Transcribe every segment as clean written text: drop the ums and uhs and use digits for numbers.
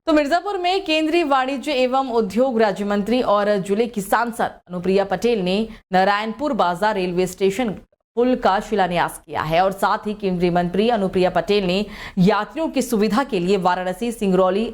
तो मिर्जापुर में केंद्रीय वाणिज्य एवं उद्योग राज्य मंत्री और जिले की सांसद अनुप्रिया पटेल ने नारायणपुर बाजार रेलवे स्टेशन पुल का शिलान्यास किया है और साथ ही केंद्रीय मंत्री अनुप्रिया पटेल ने यात्रियों की सुविधा के लिए वाराणसी सिंगरौली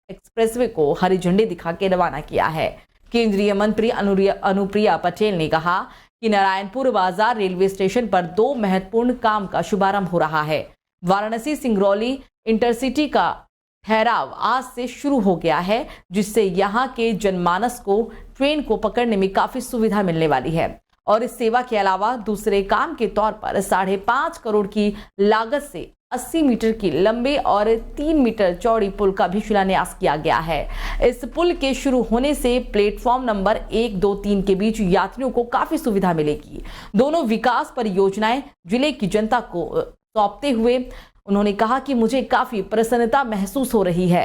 एक्सप्रेसवे को हरी झंडी दिखा के रवाना किया है। केंद्रीय मंत्री अनुप्रिया पटेल ने कहा कि नारायणपुर बाजार रेलवे स्टेशन पर 2 महत्वपूर्ण काम का शुभारंभ हो रहा है। वाराणसी सिंगरौली इंटरसिटी का ठहराव आज से शुरू हो गया है, जिससे यहाँ के जनमानस को ट्रेन को पकड़ने में काफी सुविधा मिलने वाली है। और इस सेवा के अलावा दूसरे काम के तौर पर 5.5 करोड़ की लागत से 80 मीटर की लंबे और 3 मीटर चौड़ी पुल का भी शिलान्यास किया गया है। इस पुल के शुरू होने से प्लेटफॉर्म नंबर 1, 2, 3 के बीच यात्रियों को काफी सुविधा मिलेगी। दोनों विकास परियोजनाएं जिले की जनता को सौंपते हुए उन्होंने कहा कि मुझे काफी प्रसन्नता महसूस हो रही है।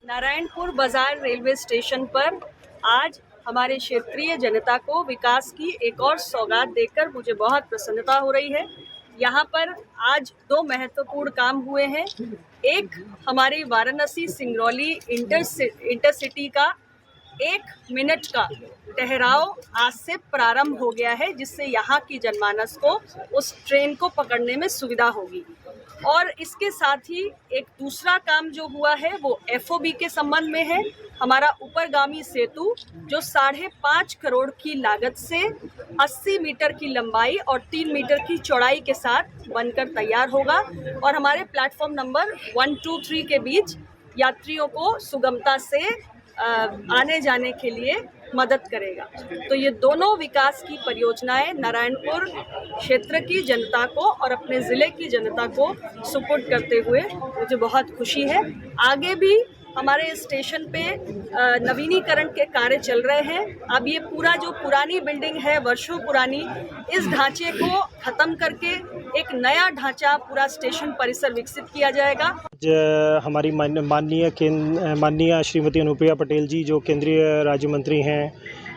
नारायणपुर बाजार रेलवे स्टेशन पर आज हमारे क्षेत्रीय जनता को विकास की एक और सौगात देकर मुझे बहुत प्रसन्नता हो रही है। यहाँ पर आज 2 महत्वपूर्ण काम हुए हैं। एक, हमारी वाराणसी सिंगरौली इंटरसिटी का 1 मिनट का ठहराव आज से प्रारंभ हो गया है, जिससे यहाँ की जनमानस को उस ट्रेन को पकड़ने में सुविधा होगी। और इसके साथ ही एक दूसरा काम जो हुआ है वो FOB के संबंध में है। हमारा ऊपरगामी सेतु जो 5.5 करोड़ की लागत से 80 मीटर की लंबाई और 3 मीटर की चौड़ाई के साथ बनकर तैयार होगा और हमारे प्लेटफॉर्म नंबर 1, 2, 3 के बीच यात्रियों को सुगमता से आने जाने के लिए मदद करेगा। तो ये दोनों विकास की परियोजनाएं नारायणपुर क्षेत्र की जनता को और अपने ज़िले की जनता को सुपुर्द करते हुए मुझे बहुत खुशी है। आगे भी हमारे स्टेशन पे नवीनीकरण के कार्य चल रहे हैं। अब ये पूरा जो पुरानी बिल्डिंग है, वर्षों पुरानी, इस ढांचे को ख़त्म करके एक नया ढांचा पूरा स्टेशन परिसर विकसित किया जाएगा। हमारी माननीय श्रीमती अनुप्रिया पटेल जी जो केंद्रीय राज्य मंत्री हैं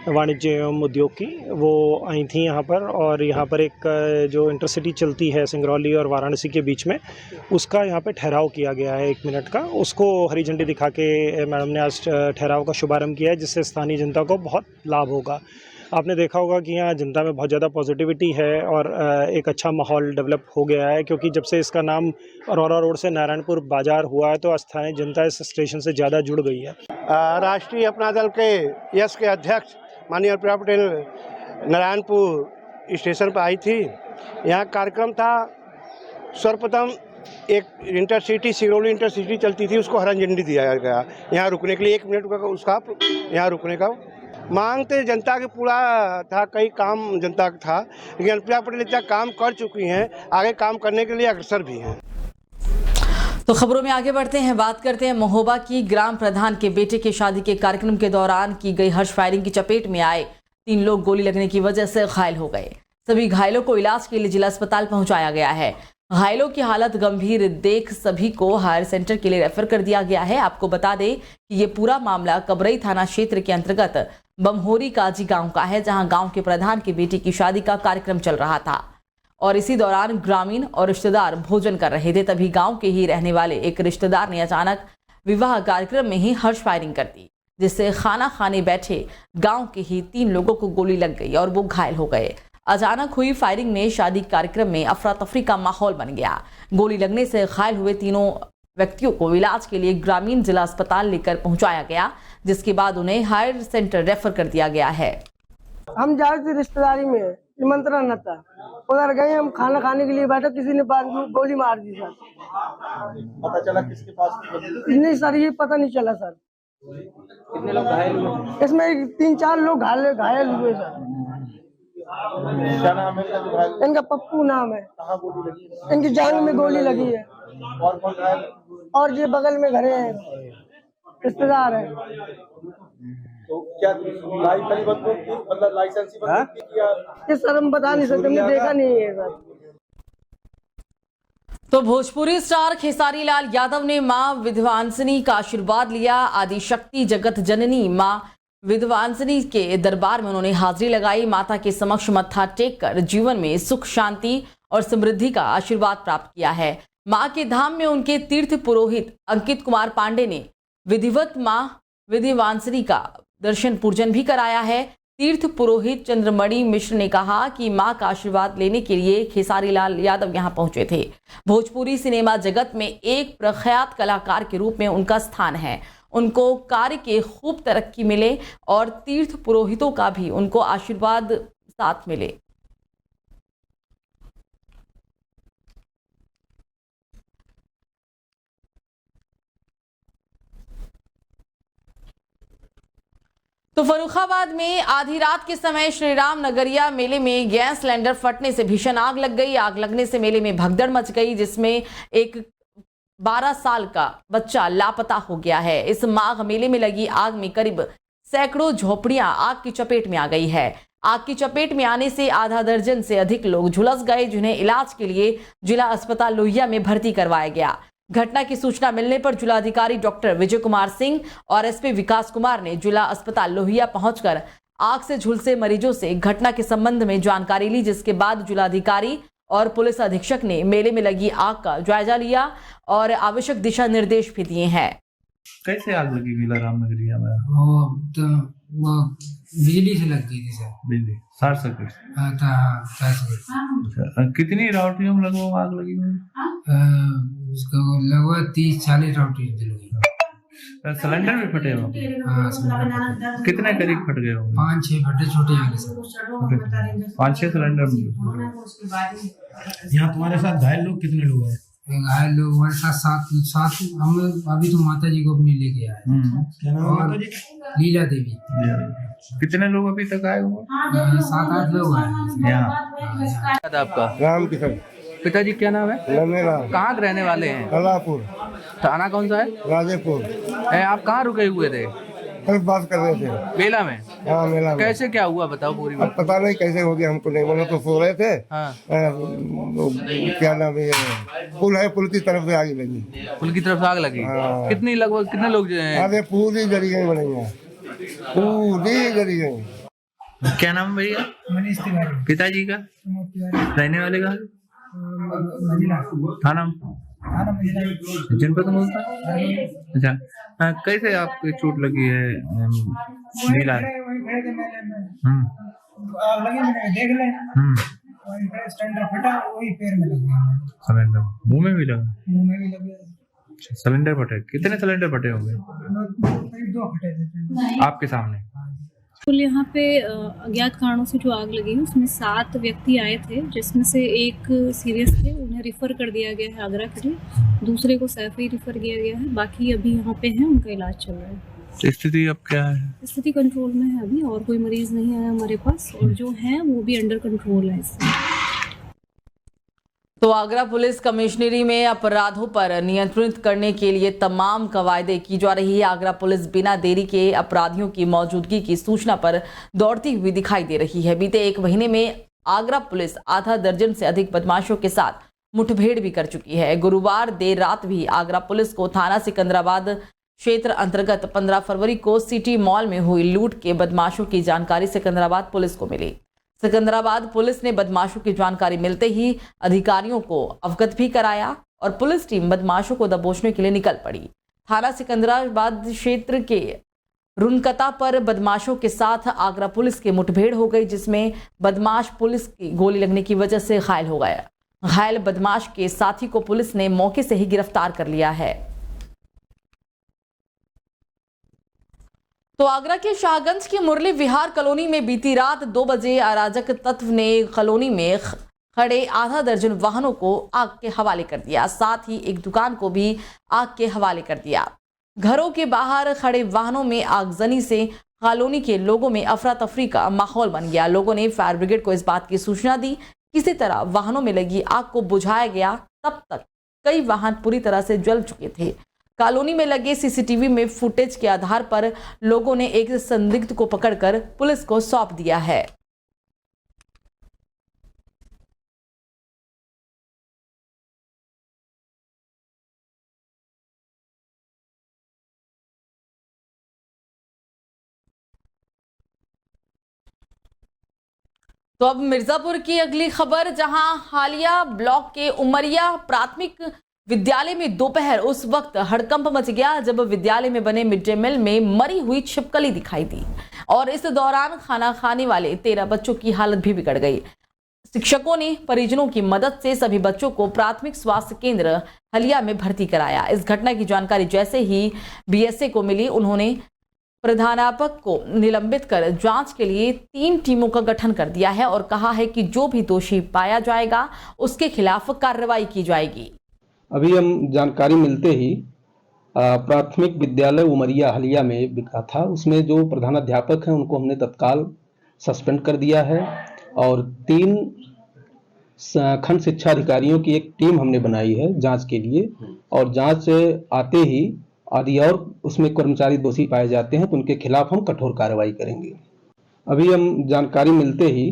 वाणिज्य एवं उद्योग की, वो आई थी यहाँ पर और यहाँ पर एक जो इंटरसिटी चलती है सिंगरौली और वाराणसी के बीच में, उसका यहाँ पे ठहराव किया गया है 1 मिनट का। उसको हरी झंडी दिखा के मैडम ने आज ठहराव का शुभारंभ किया है, जिससे स्थानीय जनता को बहुत लाभ होगा। आपने देखा होगा कि यहाँ जनता में बहुत ज़्यादा पॉजिटिविटी है और एक अच्छा माहौल डेवलप हो गया है, क्योंकि जब से इसका नाम अरोरा रोड से नारायणपुर बाजार हुआ है तो स्थानीय जनता इस स्टेशन से ज़्यादा जुड़ गई है। राष्ट्रीय अपना दल के यश के अध्यक्ष माननीय अनुप्रिया पटेल नारायणपुर स्टेशन पर आई थी। यहाँ कार्यक्रम था, सर्वप्रथम एक इंटरसिटी सिंगरौली इंटरसिटी चलती थी, उसको हरी झंडी दिया गया यहाँ रुकने के लिए 1 मिनट का उसका यहाँ रुकने का। मांगते जनता के पूरा था, कई काम जनता का था, लेकिन अनुप्रिया पटेल इतना काम कर चुकी हैं, आगे काम करने के लिए अग्रसर भी हैं। तो खबरों में आगे बढ़ते हैं, बात करते हैं महोबा की। ग्राम प्रधान के बेटे की शादी के कार्यक्रम के दौरान की गई हर्ष फायरिंग की चपेट में आए 3 लोग गोली लगने की वजह से घायल हो गए। सभी घायलों को इलाज के लिए जिला अस्पताल पहुंचाया गया है। घायलों की हालत गंभीर देख सभी को हायर सेंटर के लिए रेफर कर दिया गया है। आपको बता दें कि ये पूरा मामला कबरई थाना क्षेत्र के अंतर्गत बमहोरी काजी गांव का है, जहां गांव के प्रधान की बेटी की शादी का कार्यक्रम चल रहा था और इसी दौरान ग्रामीण और रिश्तेदार भोजन कर रहे थे। तभी गांव के ही रहने वाले एक रिश्तेदार ने अचानक विवाह कार्यक्रम में ही हर्ष फायरिंग कर दी, जिससे खाना खाने बैठे गांव के ही 3 लोगों को गोली लग गई और वो घायल हो गए। अचानक हुई फायरिंग में शादी कार्यक्रम में अफरा तफरी का माहौल बन गया। गोली लगने से घायल हुए तीनों व्यक्तियों को इलाज के लिए ग्रामीण जिला अस्पताल लेकर पहुंचाया गया, जिसके बाद उन्हें हायर सेंटर रेफर कर दिया गया है। हम जा रहे थे रिश्तेदारी में, निमंत्रण था, उधर गए, हम खाना खाने के लिए बैठे, किसी ने गोली मार दी सर। पता चला किसके पास? नहीं सर, ये पता नहीं चला सर। कितने लोग घायल हुए? इसमें 3-4 लोग घायल हुए सर। क्या नाम है इनका? इनका पप्पू नाम है। कहाँ गोली लगी? इनकी जांघ में गोली लगी है। और कौन घायल? और ये बगल में घरे हैं, रिश्तेदार है। तो क्या मतलब लाइसेंसी बंदूक किया? ये सर हम बता नहीं सकते, हमने देखा नहीं है सर। तो भोजपुरी स्टार खेसारी लाल यादव ने मां विंध्यवासिनी का आशीर्वाद लिया। आदिशक्ति जगत जननी मां विंध्यवासिनी के दरबार में उन्होंने हाजिरी लगाई। माता के समक्ष मत्था टेक कर जीवन में सुख, शांति और समृद्धि का आशीर्वाद प्राप्त किया है। मां के धाम में उनके तीर्थ पुरोहित अंकित कुमार पांडे ने विधिवांसरी का दर्शन पूजन भी कराया है। तीर्थ पुरोहित चंद्रमणि मिश्र ने कहा कि मां का आशीर्वाद लेने के लिए खेसारी लाल यादव यहां पहुंचे थे। भोजपुरी सिनेमा जगत में एक प्रख्यात कलाकार के रूप में उनका स्थान है। उनको कार्य के खूब तरक्की मिले और तीर्थ पुरोहितों का भी उनको आशीर्वाद साथ मिले। तो फर्रुखाबाद में आधी रात के समय श्रीराम नगरिया मेले में गैस सिलेंडर फटने से भीषण आग लग गई। आग लगने से मेले में भगदड़ मच गई, जिसमें एक 12 साल का बच्चा लापता हो गया है। इस माघ मेले में लगी आग में करीब सैकड़ों झोपड़ियां आग की चपेट में आ गई है। आग की चपेट में आने से आधा दर्जन से अधिक लोग झुलस गए, जिन्हें इलाज के लिए जिला अस्पताल लोहिया में भर्ती करवाया गया। घटना की सूचना मिलने पर जिलाधिकारी डॉक्टर विजय कुमार सिंह और एसपी विकास कुमार ने जिला अस्पताल लोहिया पहुंचकर आग से झुलसे मरीजों से घटना के संबंध में जानकारी ली, जिसके बाद जिलाधिकारी और पुलिस अधीक्षक ने मेले में लगी आग का जायजा लिया और आवश्यक दिशा निर्देश भी दिए हैं। कैसे आग लगी मेला रामनगरिया में? वो बिजली से लग गई थी सर। बिजली शॉर्ट सर्किट। सर्किट। कितनी राउटियों में लगभग आग लगी हुई? उसको लगभग 30-40 राउटी जल गई। सिलेंडर भी फटे होंगे? हाँ, सिलेंडर कितने करीब फट गए होंगे? 5-6 फटे छोटे आगे सर। 5-6 सिलेंडर। यहाँ तुम्हारे साथ घायल लोग कितने लोग हैं? घायल लोग हमारे साथ 7 हम अभी तो माता जी को अपने लेके आए। क्या नाम है माता जी? लीला देवी। कितने लोग अभी तक आए हुए? 7-8 लोग आए यहाँ। आपका राम किशन। पिताजी क्या नाम है? राम। कहाँ के रहने वाले हैं? कलापुर। थाना कौन सा है? राजेपुर। आप कहाँ रुके हुए थे? कल बात कर रहे थे मेला में। हाँ, मेला में। कैसे क्या हुआ बताओ पूरी बात। पता नहीं कैसे हो गया, हमको नहीं मालूम, तो सो रहे थे। हाँ। क्या नाम है, पुल है, पुल की तरफ से आग लगी। पुल की तरफ से आग लगी? हाँ। कितनी लगभग कितने लोग अरे पूरी जली गई बनेंगे, पूरी जली गई। क्या नाम है भैया? मनीष तिवारी। पिताजी का रहने वाले का थाना जनपद में होता? अच्छा, कैसे आपको चोट लगी है मेला? देख ले सिलेंडर फटा, वही पैर में लग गया। सिलेंडर मुंह में भी लगा? मुंह में भी लग गया। सिलेंडर फटे? कितने सिलेंडर फटे होंगे? 2 फटे थे आपके सामने? कुल यहाँ पे अज्ञात कारणों से जो आग लगी है उसमें 7 व्यक्ति आए थे, जिसमें से एक सीरियस थे, उन्हें रिफ़र कर दिया गया है आगरा के लिए, दूसरे को सैफई रिफ़र किया गया है, बाकी अभी यहाँ पे हैं, उनका इलाज चल रहा है। स्थिति अब क्या है? स्थिति कंट्रोल में है अभी, और कोई मरीज नहीं आया हमारे पास, और जो हैं वो भी अंडर कंट्रोल है इससे। तो आगरा पुलिस कमिश्नरी में अपराधों पर नियंत्रित करने के लिए तमाम कवायदे की जा रही है। आगरा पुलिस बिना देरी के अपराधियों की मौजूदगी की सूचना पर दौड़ती हुई दिखाई दे रही है। बीते 1 महीने में आगरा पुलिस आधा दर्जन से अधिक बदमाशों के साथ मुठभेड़ भी कर चुकी है। गुरुवार देर रात भी आगरा पुलिस को थाना सिकंदराबाद क्षेत्र अंतर्गत 15 फरवरी को सिटी मॉल में हुई लूट के बदमाशों की जानकारी सिकंदराबाद पुलिस को मिली। सिकंदराबाद पुलिस ने बदमाशों की जानकारी मिलते ही अधिकारियों को अवगत भी कराया और पुलिस टीम बदमाशों को दबोचने के लिए निकल पड़ी। थाना सिकंदराबाद क्षेत्र के रुनकता पर बदमाशों के साथ आगरा पुलिस की मुठभेड़ हो गई, जिसमें बदमाश पुलिस की गोली लगने की वजह से घायल हो गया। घायल बदमाश के साथी को पुलिस ने मौके से ही गिरफ्तार कर लिया है। तो आगरा के शाहगंज की मुरली विहार कॉलोनी में बीती रात 2 बजे अराजक तत्व ने कॉलोनी में खड़े आधा दर्जन वाहनों को आग के हवाले कर दिया, साथ ही एक दुकान को भी आग के हवाले कर दिया। घरों के बाहर खड़े वाहनों में आगजनी से कॉलोनी के लोगों में अफरा तफरी का माहौल बन गया। लोगों ने फायर ब्रिगेड को इस बात की सूचना दी। किसी तरह वाहनों में लगी आग को बुझाया गया। तब तक कई वाहन पूरी तरह से जल चुके थे। कॉलोनी में लगे सीसीटीवी में फुटेज के आधार पर लोगों ने एक संदिग्ध को पकड़कर पुलिस को सौंप दिया है। तो अब मिर्जापुर की अगली खबर, जहां हालिया ब्लॉक के उमरिया प्राथमिक विद्यालय में दोपहर उस वक्त हड़कंप मच गया जब विद्यालय में बने मिड डे मील में मरी हुई छिपकली दिखाई दी और इस दौरान खाना खाने वाले 13 बच्चों की हालत भी बिगड़ गई। शिक्षकों ने परिजनों की मदद से सभी बच्चों को प्राथमिक स्वास्थ्य केंद्र हलिया में भर्ती कराया। इस घटना की जानकारी जैसे ही बीएसए को मिली, उन्होंने प्रधानाध्यापक को निलंबित कर जांच के लिए 3 टीमों का गठन कर दिया है और कहा है कि जो भी दोषी पाया जाएगा उसके खिलाफ कार्रवाई की जाएगी। अभी हम जानकारी मिलते ही प्राथमिक विद्यालय उमरिया हलिया में बिका था, उसमें जो प्रधानाध्यापक हैं उनको हमने तत्काल सस्पेंड कर दिया है और 3 खंड शिक्षा अधिकारियों की एक टीम हमने बनाई है जांच के लिए और जांच आते ही यदि और उसमें कर्मचारी दोषी पाए जाते हैं तो उनके खिलाफ हम कठोर कार्रवाई करेंगे। अभी हम जानकारी मिलते ही